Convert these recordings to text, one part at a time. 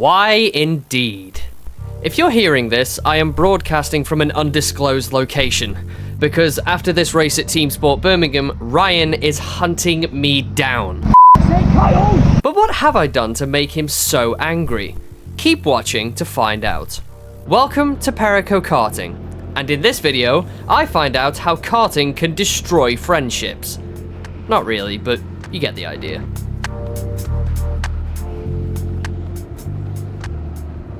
Why indeed? If you're hearing this, I am broadcasting from an undisclosed location, because after this race at TeamSport Birmingham, Ryan is hunting me down. But what have I done to make him so angry? Keep watching to find out. Welcome to Perico Karting, and in this video, I find out how karting can destroy friendships. Not really, but you get the idea.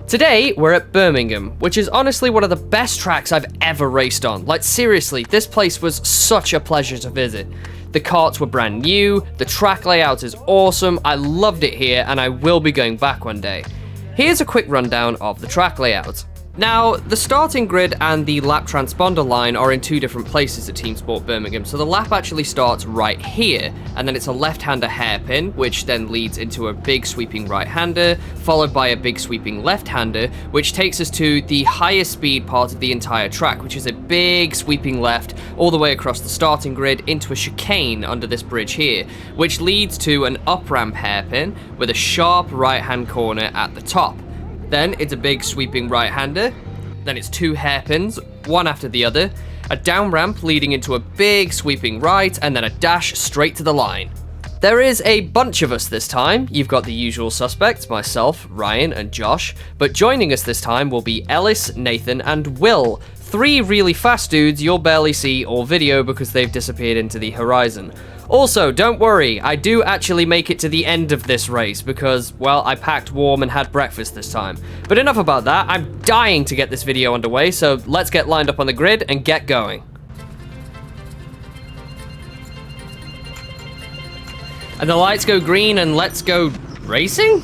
Today, we're at Birmingham, which is honestly one of the best tracks I've ever raced on. Like, seriously, this place was such a pleasure to visit. The karts were brand new, the track layout is awesome, I loved it here, and I will be going back one day. Here's a quick rundown of the track layout. Now, the starting grid and the lap transponder line are in two different places at TeamSport Birmingham, so the lap actually starts right here, and then it's a left-hander hairpin, which then leads into a big sweeping right-hander, followed by a big sweeping left-hander, which takes us to the highest speed part of the entire track, which is a big sweeping left all the way across the starting grid into a chicane under this bridge here, which leads to an up-ramp hairpin with a sharp right-hand corner at the top. Then it's a big sweeping right-hander, then it's two hairpins, one after the other, a down ramp leading into a big sweeping right, and then a dash straight to the line. There is a bunch of us this time. You've got the usual suspects, myself, Ryan, and Josh, but joining us this time will be Ellis, Nathan, and Will. Three really fast dudes you'll barely see or video because they've disappeared into the horizon. Also, don't worry, I do actually make it to the end of this race because, well, I packed warm and had breakfast this time. But enough about that, I'm dying to get this video underway, so let's get lined up on the grid and get going. And the lights go green and let's go racing?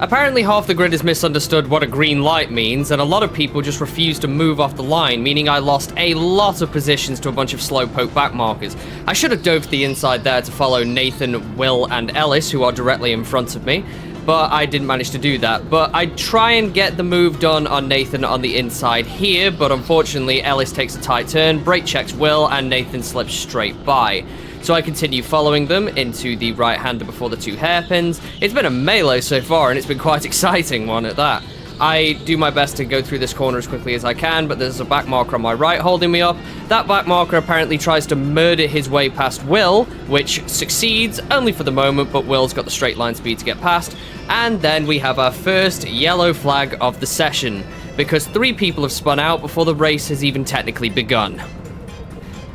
Apparently half the grid has misunderstood what a green light means, and a lot of people just refuse to move off the line, meaning I lost a lot of positions to a bunch of slowpoke back markers. I should have dove to the inside there to follow Nathan, Will, and Ellis, who are directly in front of me, but I didn't manage to do that. But I try and get the move done on Nathan on the inside here, but unfortunately Ellis takes a tight turn, brake checks Will, and Nathan slips straight by. So I continue following them into the right-hander before the two hairpins. It's been a melee so far, and it's been quite exciting one at that. I do my best to go through this corner as quickly as I can, but there's a back marker on my right holding me up. That back marker apparently tries to murder his way past Will, which succeeds, only for the moment, but Will's got the straight line speed to get past. And then we have our first yellow flag of the session, because 3 people have spun out before the race has even technically begun.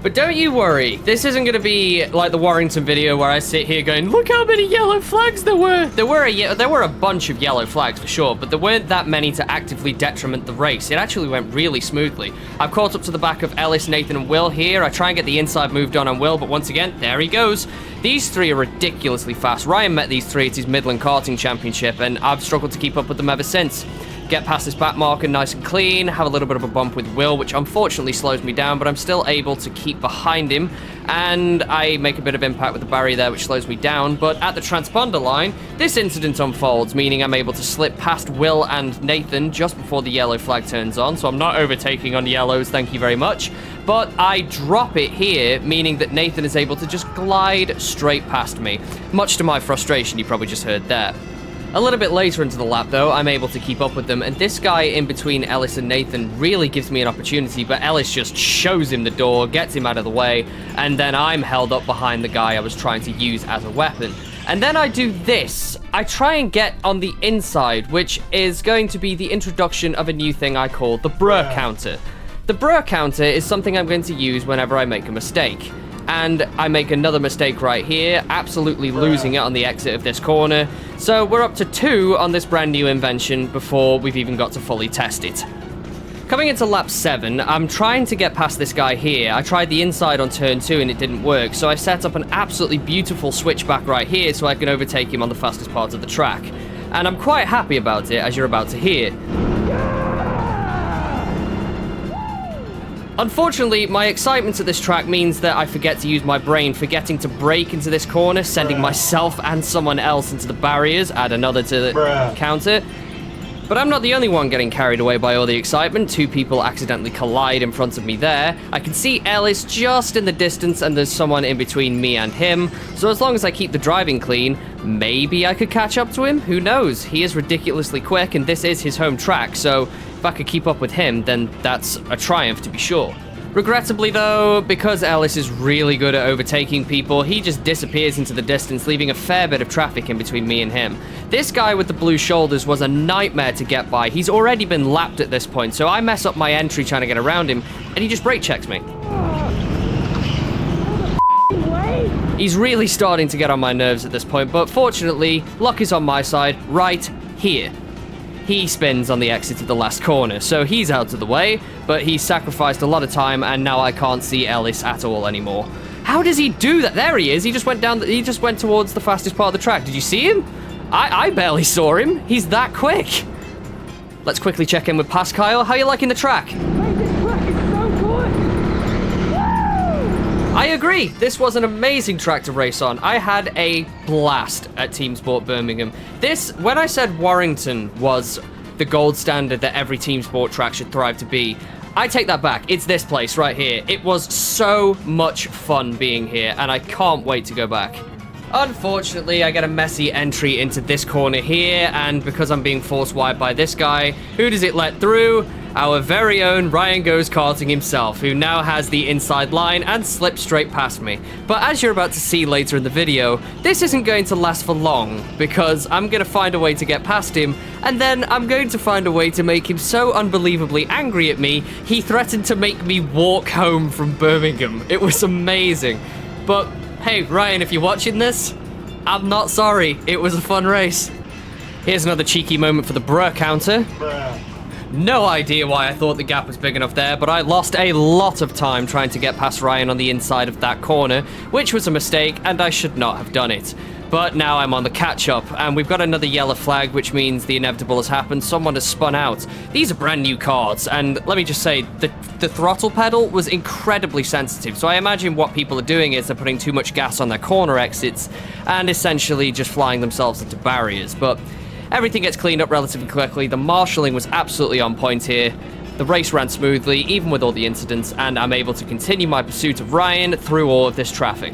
But don't you worry, this isn't going to be like the Warrington video where I sit here going, look how many yellow flags there were. There were a bunch of yellow flags for sure, but there weren't that many to actively detriment the race. It actually went really smoothly. I've caught up to the back of Ellis, Nathan, and Will here. I try and get the inside move done on Will, but once again, there he goes. These 3 are ridiculously fast. Ryan met these 3 at his Midland Karting Championship, and I've struggled to keep up with them ever since. Get past this back marker nice and clean, have a little bit of a bump with Will, which unfortunately slows me down, but I'm still able to keep behind him, and I make a bit of impact with the barrier there, which slows me down. But at the transponder line, this incident unfolds, meaning I'm able to slip past Will and Nathan just before the yellow flag turns on, so I'm not overtaking on yellows, thank you very much. But I drop it here, meaning that Nathan is able to just glide straight past me, much to my frustration, you probably just heard there. A little bit later into the lap, though, I'm able to keep up with them, and this guy in between Ellis and Nathan really gives me an opportunity, but Ellis just shows him the door, gets him out of the way, and then I'm held up behind the guy I was trying to use as a weapon. And then I do this. I try and get on the inside, which is going to be the introduction of a new thing I call the bruh counter. The bruh counter is something I'm going to use whenever I make a mistake. And I make another mistake right here, absolutely losing it on the exit of this corner. So we're up to 2 on this brand new invention before we've even got to fully test it. Coming into lap 7, I'm trying to get past this guy here. I tried the inside on turn 2 and it didn't work, so I set up an absolutely beautiful switchback right here so I can overtake him on the fastest part of the track. And I'm quite happy about it, as you're about to hear. Unfortunately, my excitement at this track means that I forget to use my brain, forgetting to brake into this corner, sending myself and someone else into the barriers, add another to the counter. But I'm not the only one getting carried away by all the excitement. 2 people accidentally collide in front of me there. I can see Ellis just in the distance, and there's someone in between me and him. So as long as I keep the driving clean, maybe I could catch up to him? Who knows? He is ridiculously quick, and this is his home track, so if I could keep up with him, then that's a triumph to be sure. Regrettably though, because Ellis is really good at overtaking people, he just disappears into the distance, leaving a fair bit of traffic in between me and him. This guy with the blue shoulders was a nightmare to get by. He's already been lapped at this point, so I mess up my entry trying to get around him, and he just brake checks me. He's really starting to get on my nerves at this point, but fortunately, luck is on my side right here. He spins on the exit of the last corner, so he's out of the way, but he's sacrificed a lot of time, and now I can't see Ellis at all anymore. How does he do that? There he is. He just went towards the fastest part of the track. Did you see him? I barely saw him. He's that quick. Let's quickly check in with Past Kyle. How are you liking the track? Mate, this track is so good. Woo! I agree. This was an amazing track to race on. I had a blast at TeamSport Birmingham. When I said Warrington was the gold standard that every TeamSport track should thrive to be, I take that back. It's this place right here. It was so much fun being here, and I can't wait to go back. Unfortunately, I get a messy entry into this corner here, and because I'm being force wide by this guy, who does it let through? Our very own Ryan Goes Karting himself, who now has the inside line and slips straight past me. But as you're about to see later in the video, this isn't going to last for long, because I'm going to find a way to get past him, and then I'm going to find a way to make him so unbelievably angry at me, he threatened to make me walk home from Birmingham. It was amazing. But hey, Ryan, if you're watching this, I'm not sorry. It was a fun race. Here's another cheeky moment for the bruh counter. Bruh. No idea why I thought the gap was big enough there, but I lost a lot of time trying to get past Ryan on the inside of that corner, which was a mistake, and I should not have done it. But now I'm on the catch-up, and we've got another yellow flag, which means the inevitable has happened. Someone has spun out. These are brand new cards, and let me just say, the throttle pedal was incredibly sensitive, so I imagine what people are doing is they're putting too much gas on their corner exits, and essentially just flying themselves into barriers. But everything gets cleaned up relatively quickly. The marshalling was absolutely on point here. The race ran smoothly, even with all the incidents, and I'm able to continue my pursuit of Ryan through all of this traffic.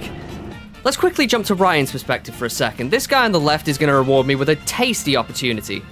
Let's quickly jump to Ryan's perspective for a second. This guy on the left is going to reward me with a tasty opportunity.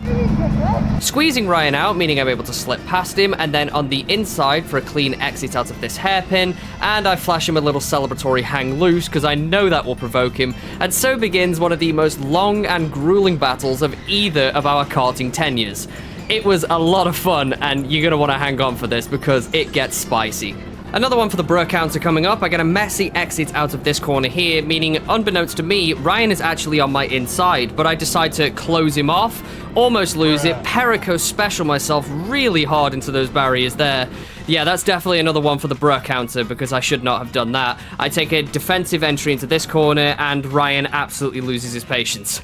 Squeezing Ryan out, meaning I'm able to slip past him, and then on the inside for a clean exit out of this hairpin, and I flash him a little celebratory hang loose, because I know that will provoke him, and so begins one of the most long and grueling battles of either of our karting tenures. It was a lot of fun, and you're going to want to hang on for this, because it gets spicy. Another one for the bruh counter coming up. I get a messy exit out of this corner here, meaning unbeknownst to me, Ryan is actually on my inside, but I decide to close him off, almost lose it, Perico special myself really hard into those barriers there. Yeah, that's definitely another one for the bruh counter, because I should not have done that. I take a defensive entry into this corner, and Ryan absolutely loses his patience.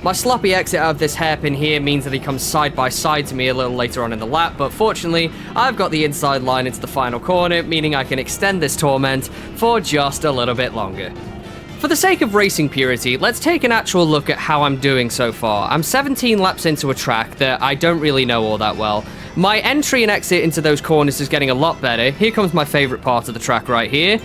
My sloppy exit out of this hairpin here means that he comes side by side to me a little later on in the lap, but fortunately, I've got the inside line into the final corner, meaning I can extend this torment for just a little bit longer. For the sake of racing purity, let's take an actual look at how I'm doing so far. I'm 17 laps into a track that I don't really know all that well. My entry and exit into those corners is getting a lot better. Here comes my favorite part of the track right here.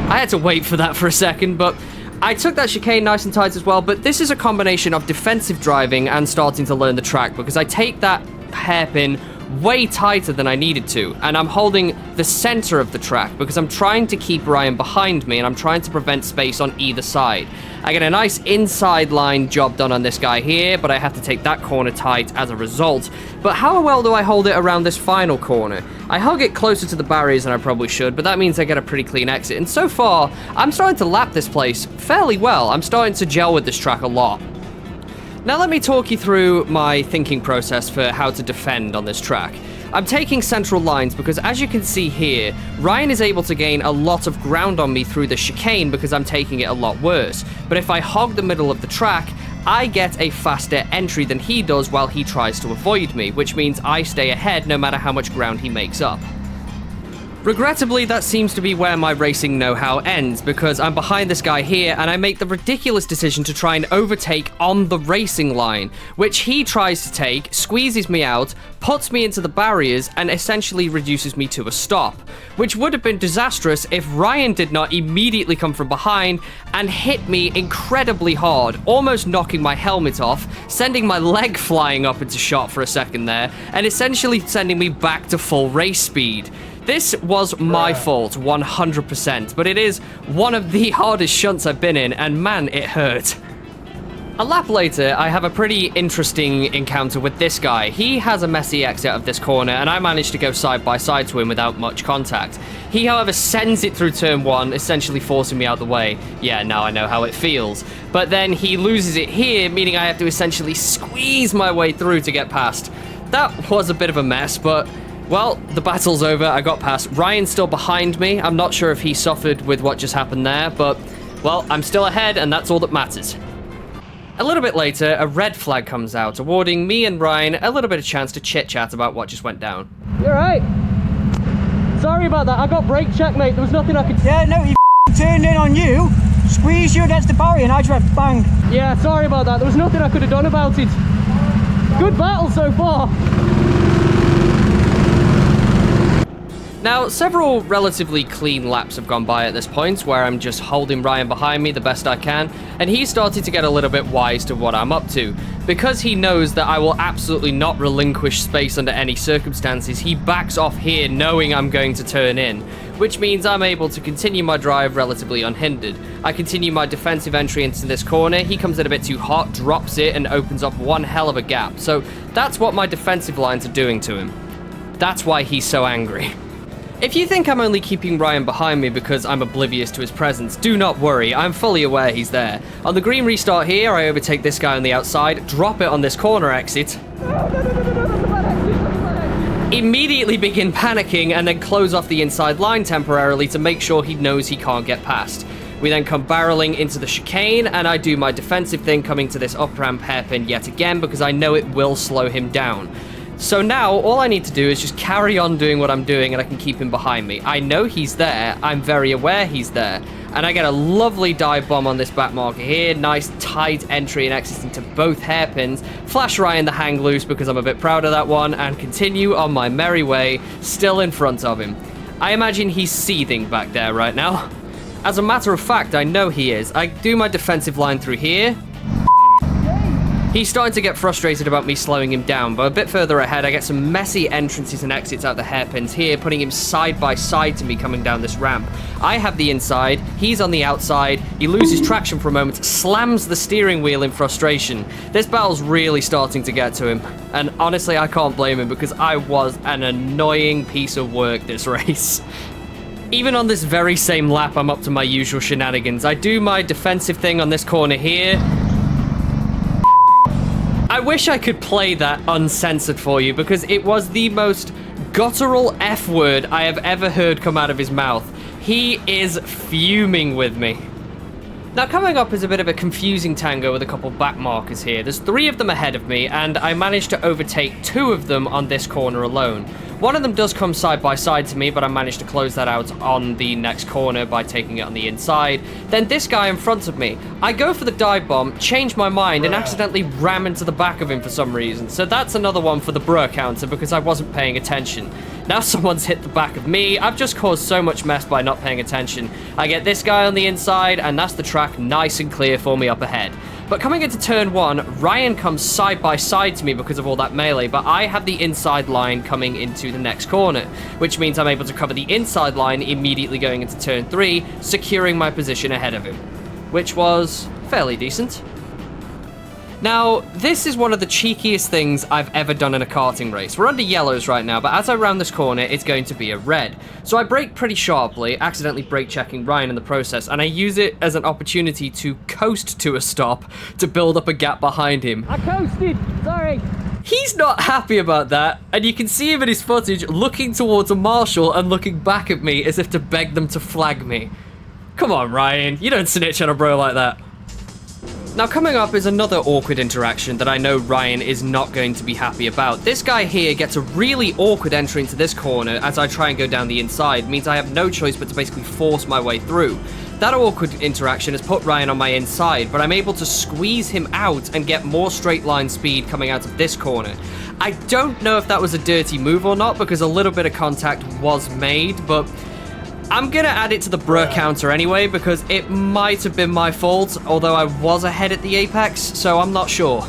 I had to wait for that for a second, but I took that chicane nice and tight as well, but this is a combination of defensive driving and starting to learn the track, because I take that hairpin way tighter than I needed to, and I'm holding the center of the track because I'm trying to keep Ryan behind me and I'm trying to prevent space on either side. I get a nice inside line job done on this guy here, but I have to take that corner tight as a result. But how well do I hold it around this final corner? I hug it closer to the barriers than I probably should, but that means I get a pretty clean exit. And so far, I'm starting to lap this place fairly well. I'm starting to gel with this track a lot. Now let me talk you through my thinking process for how to defend on this track. I'm taking central lines because, as you can see here, Ryan is able to gain a lot of ground on me through the chicane because I'm taking it a lot worse. But if I hog the middle of the track, I get a faster entry than he does while he tries to avoid me, which means I stay ahead no matter how much ground he makes up. Regrettably, that seems to be where my racing know-how ends, because I'm behind this guy here and I make the ridiculous decision to try and overtake on the racing line, which he tries to take, squeezes me out, puts me into the barriers, and essentially reduces me to a stop, which would have been disastrous if Ryan did not immediately come from behind and hit me incredibly hard, almost knocking my helmet off, sending my leg flying up into shot for a second there, and essentially sending me back to full race speed. This was my fault, 100%, but it is one of the hardest shunts I've been in, and man, it hurt. A lap later, I have a pretty interesting encounter with this guy. He has a messy exit of this corner, and I managed to go side by side to him without much contact. He, however, sends it through turn 1, essentially forcing me out the way. Yeah, now I know how it feels. But then he loses it here, meaning I have to essentially squeeze my way through to get past. That was a bit of a mess, but... well, the battle's over, I got past. Ryan's still behind me. I'm not sure if he suffered with what just happened there, but, well, I'm still ahead, and that's all that matters. A little bit later, a red flag comes out, awarding me and Ryan a little bit of chance to chit-chat about what just went down. You're right. Sorry about that, I got brake check, mate. There was nothing I could... Yeah, no, he turned in on you, squeezed you against the barrier, and I just went bang. Yeah, sorry about that. There was nothing I could have done about it. Good battle so far. Now, several relatively clean laps have gone by at this point, where I'm just holding Ryan behind me the best I can, and he started to get a little bit wise to what I'm up to. Because he knows that I will absolutely not relinquish space under any circumstances, he backs off here knowing I'm going to turn in, which means I'm able to continue my drive relatively unhindered. I continue my defensive entry into this corner, he comes in a bit too hot, drops it, and opens up one hell of a gap. So that's what my defensive lines are doing to him. That's why he's so angry. If you think I'm only keeping Ryan behind me because I'm oblivious to his presence, do not worry, I'm fully aware he's there. On the green restart here, I overtake this guy on the outside, drop it on this corner exit, immediately begin panicking, and then close off the inside line temporarily to make sure he knows he can't get past. We then come barreling into the chicane, and I do my defensive thing coming to this up-ramp hairpin yet again because I know it will slow him down. So now, all I need to do is just carry on doing what I'm doing and I can keep him behind me. I know he's there, I'm very aware he's there, and I get a lovely dive bomb on this back marker here, nice tight entry and exit into both hairpins, flash Ryan the hang loose because I'm a bit proud of that one, and continue on my merry way, still in front of him. I imagine he's seething back there right now. As a matter of fact, I know he is. I do my defensive line through here. He's starting to get frustrated about me slowing him down, but a bit further ahead, I get some messy entrances and exits out the hairpins here, putting him side by side to me coming down this ramp. I have the inside, he's on the outside, he loses traction for a moment, slams the steering wheel in frustration. This battle's really starting to get to him, and honestly, I can't blame him because I was an annoying piece of work this race. Even on this very same lap, I'm up to my usual shenanigans. I do my defensive thing on this corner here. I wish I could play that uncensored for you because it was the most guttural F word I have ever heard come out of his mouth. He is fuming with me. Now, coming up is a bit of a confusing tango with a couple back markers here. There's 3 of them ahead of me, and I managed to overtake 2 of them on this corner alone. One of them does come side by side to me, but I managed to close that out on the next corner by taking it on the inside. Then this guy in front of me, I go for the dive bomb, change my mind, and accidentally ram into the back of him for some reason. So that's another one for the bruh counter because I wasn't paying attention. Now someone's hit the back of me. I've just caused so much mess by not paying attention. I get this guy on the inside, and that's the track nice and clear for me up ahead. But coming into turn 1, Ryan comes side by side to me because of all that melee, but I have the inside line coming into the next corner, which means I'm able to cover the inside line immediately going into turn 3, securing my position ahead of him, which was fairly decent. Now, this is one of the cheekiest things I've ever done in a karting race. We're under yellows right now, but as I round this corner, it's going to be a red. So I brake pretty sharply, accidentally brake checking Ryan in the process, and I use it as an opportunity to coast to a stop to build up a gap behind him. I coasted, sorry. He's not happy about that, and you can see him in his footage looking towards a marshal and looking back at me as if to beg them to flag me. Come on, Ryan, you don't snitch on a bro like that. Now coming up is another awkward interaction that I know Ryan is not going to be happy about. This guy here gets a really awkward entry into this corner as I try and go down the inside, means I have no choice but to basically force my way through. That awkward interaction has put Ryan on my inside, but I'm able to squeeze him out and get more straight line speed coming out of this corner. I don't know if that was a dirty move or not, because a little bit of contact was made, but I'm gonna add it to the bruh counter anyway, because it might have been my fault, although I was ahead at the apex, so I'm not sure.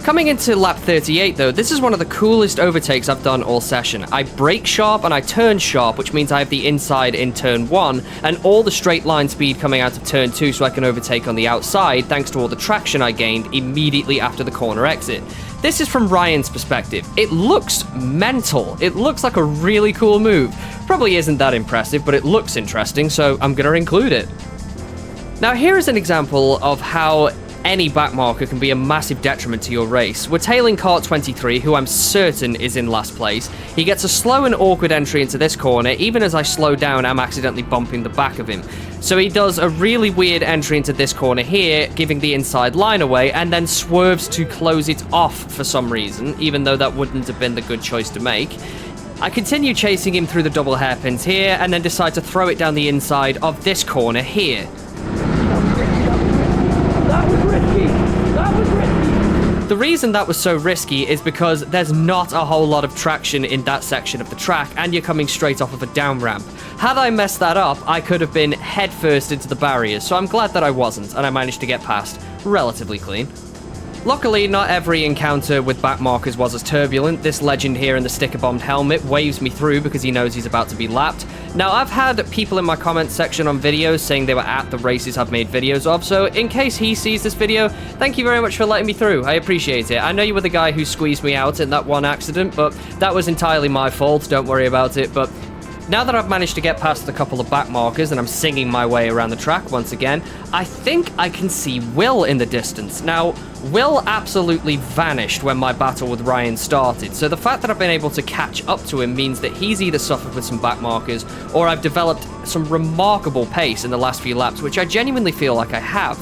Coming into lap 38 though, this is one of the coolest overtakes I've done all session. I brake sharp and I turn sharp, which means I have the inside in turn 1, and all the straight line speed coming out of turn 2 so I can overtake on the outside, thanks to all the traction I gained immediately after the corner exit. This is from Ryan's perspective. It looks mental. It looks like a really cool move. Probably isn't that impressive, but it looks interesting, so I'm gonna include it. Now here is an example of how any backmarker can be a massive detriment to your race. We're tailing Kart 23, who I'm certain is in last place. He gets a slow and awkward entry into this corner. Even as I slow down, I'm accidentally bumping the back of him. So he does a really weird entry into this corner here, giving the inside line away, and then swerves to close it off for some reason, even though that wouldn't have been the good choice to make. I continue chasing him through the double hairpins here, and then decide to throw it down the inside of this corner here. That was risky! That was risky! The reason that was so risky is because there's not a whole lot of traction in that section of the track, and you're coming straight off of a down ramp. Had I messed that up, I could have been headfirst into the barriers, so I'm glad that I wasn't, and I managed to get past relatively clean. Luckily, not every encounter with backmarkers was as turbulent. This legend here in the sticker-bombed helmet waves me through because he knows he's about to be lapped. Now, I've had people in my comments section on videos saying they were at the races I've made videos of, so in case he sees this video, thank you very much for letting me through. I appreciate it. I know you were the guy who squeezed me out in that one accident, but that was entirely my fault. Don't worry about it, but now that I've managed to get past a couple of back markers and I'm singing my way around the track once again, I think I can see Will in the distance. Now, Will absolutely vanished when my battle with Ryan started, so the fact that I've been able to catch up to him means that he's either suffered with some back markers or I've developed some remarkable pace in the last few laps, which I genuinely feel like I have,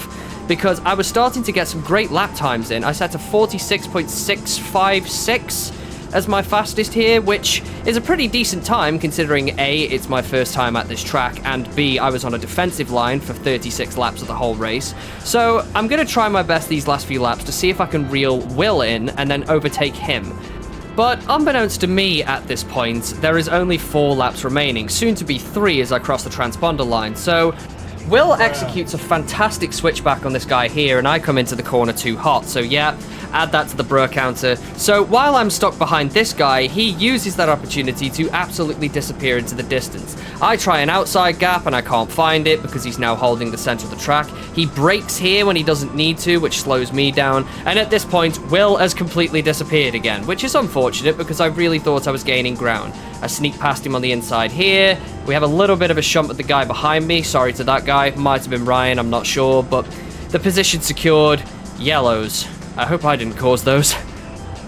because I was starting to get some great lap times in. I set to 46.656 as my fastest here, which is a pretty decent time considering A, it's my first time at this track, and B, I was on a defensive line for 36 laps of the whole race. So I'm going to try my best these last few laps to see if I can reel Will in and then overtake him. But unbeknownst to me at this point, there is only 4 laps remaining, soon to be 3 as I cross the transponder line, so Will executes a fantastic switchback on this guy here, and I come into the corner too hot, so yeah, add that to the bruh counter. So while I'm stuck behind this guy, he uses that opportunity to absolutely disappear into the distance. I try an outside gap and I can't find it because he's now holding the center of the track. He brakes here when he doesn't need to, which slows me down, and at this point, Will has completely disappeared again, which is unfortunate because I really thought I was gaining ground. I sneak past him on the inside here. We have a little bit of a shunt with the guy behind me. Sorry to that guy. Might have been Ryan, I'm not sure, but the position secured. Yellows. I hope I didn't cause those.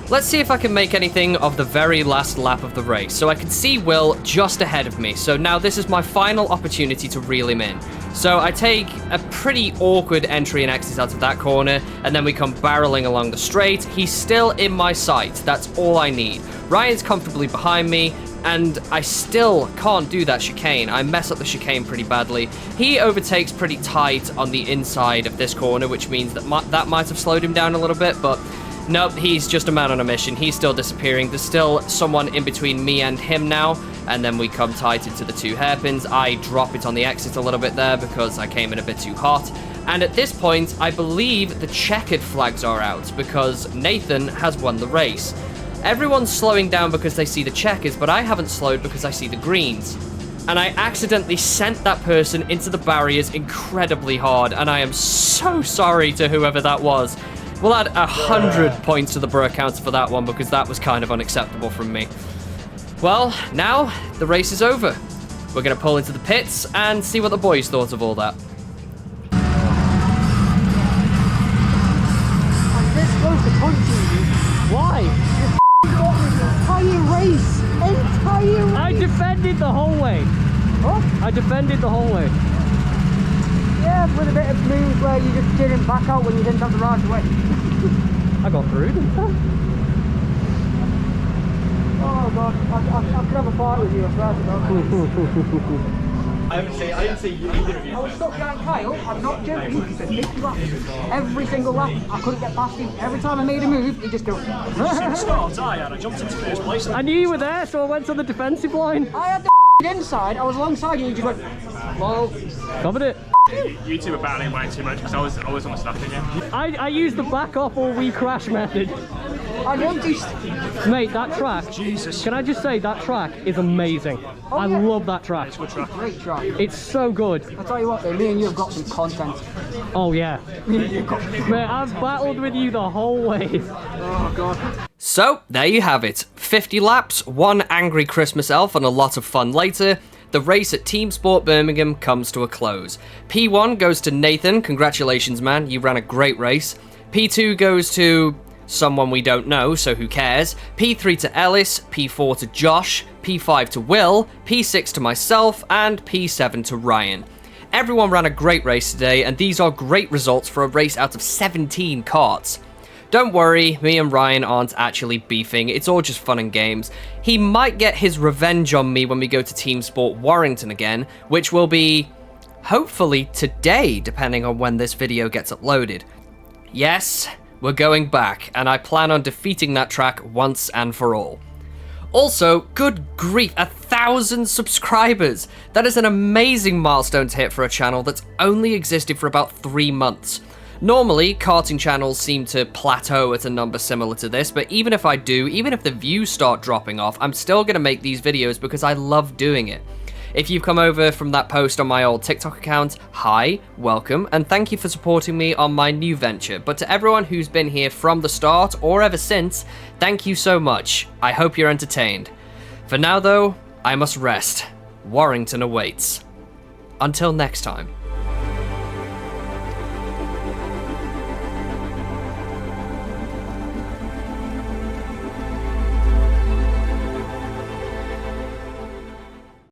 Let's see if I can make anything of the very last lap of the race. So I can see Will just ahead of me. So now this is my final opportunity to reel him in. So I take a pretty awkward entry and exit out of that corner, and then we come barreling along the straight. He's still in my sight. That's all I need. Ryan's comfortably behind me, and I still can't do that chicane. I mess up the chicane pretty badly. He overtakes pretty tight on the inside of this corner, which means that that might have slowed him down a little bit, but nope, he's just a man on a mission. He's still disappearing. There's still someone in between me and him now, and then we come tight into the 2 hairpins. I drop it on the exit a little bit there because I came in a bit too hot. And at this point, I believe the checkered flags are out because Nathan has won the race. Everyone's slowing down because they see the checkers, but I haven't slowed because I see the greens. And I accidentally sent that person into the barriers incredibly hard, and I am so sorry to whoever that was. We'll add 100 points to the bruh counter for that one because that was kind of unacceptable from me. Well, now the race is over. We're going to pull into the pits and see what the boys thought of all that. I'm this close to punching you. Why? Entire race! Entire race! I defended the whole way. Huh? I defended the whole way. Yeah, Yeah, with a bit of move where you just didn't back out when you didn't have the right way. I got through, didn't I? Oh god, I could have a fight with you, I swear to God. I didn't see either of you. I was stuck behind Kyle, I'm not joking, for 50 laps. Every single lap, I couldn't get past him. Every time I made a move, he'd just go. Starts, I jumped into first place. I knew you were there, so I went to the defensive line. I had the inside, I was alongside you, you just went, well. Covered it. You two were battling way too much because I was on the stuff again. I used the back off or we crash method. I noticed. Mate, that track, Jesus. can I just say, that track is amazing. I yeah. love that track. It's a good track. Great track. It's so good. I tell you what though, me and you have got some content. Oh yeah. Mate, I've battled with you the whole way. Oh god. So, there you have it. 50 laps, one angry Christmas elf, and a lot of fun later. The race at TeamSport Birmingham comes to a close. P1 goes to Nathan, congratulations man, you ran a great race. P2 goes to someone we don't know, so who cares. P3 to Ellis, P4 to Josh, P5 to Will, P6 to myself, and P7 to Ryan. Everyone ran a great race today, and these are great results for a race out of 17 karts. Don't worry, me and Ryan aren't actually beefing, it's all just fun and games. He might get his revenge on me when we go to TeamSport Warrington again, which will be, hopefully, today, depending on when this video gets uploaded. Yes, we're going back, and I plan on defeating that track once and for all. Also, good grief, 1,000 subscribers! That is an amazing milestone to hit for a channel that's only existed for about 3 months. Normally, karting channels seem to plateau at a number similar to this, but even if I do, even if the views start dropping off, I'm still going to make these videos because I love doing it. If you've come over from that post on my old TikTok account, hi, welcome, and thank you for supporting me on my new venture. But to everyone who's been here from the start or ever since, thank you so much. I hope you're entertained. For now though, I must rest. Warrington awaits. Until next time.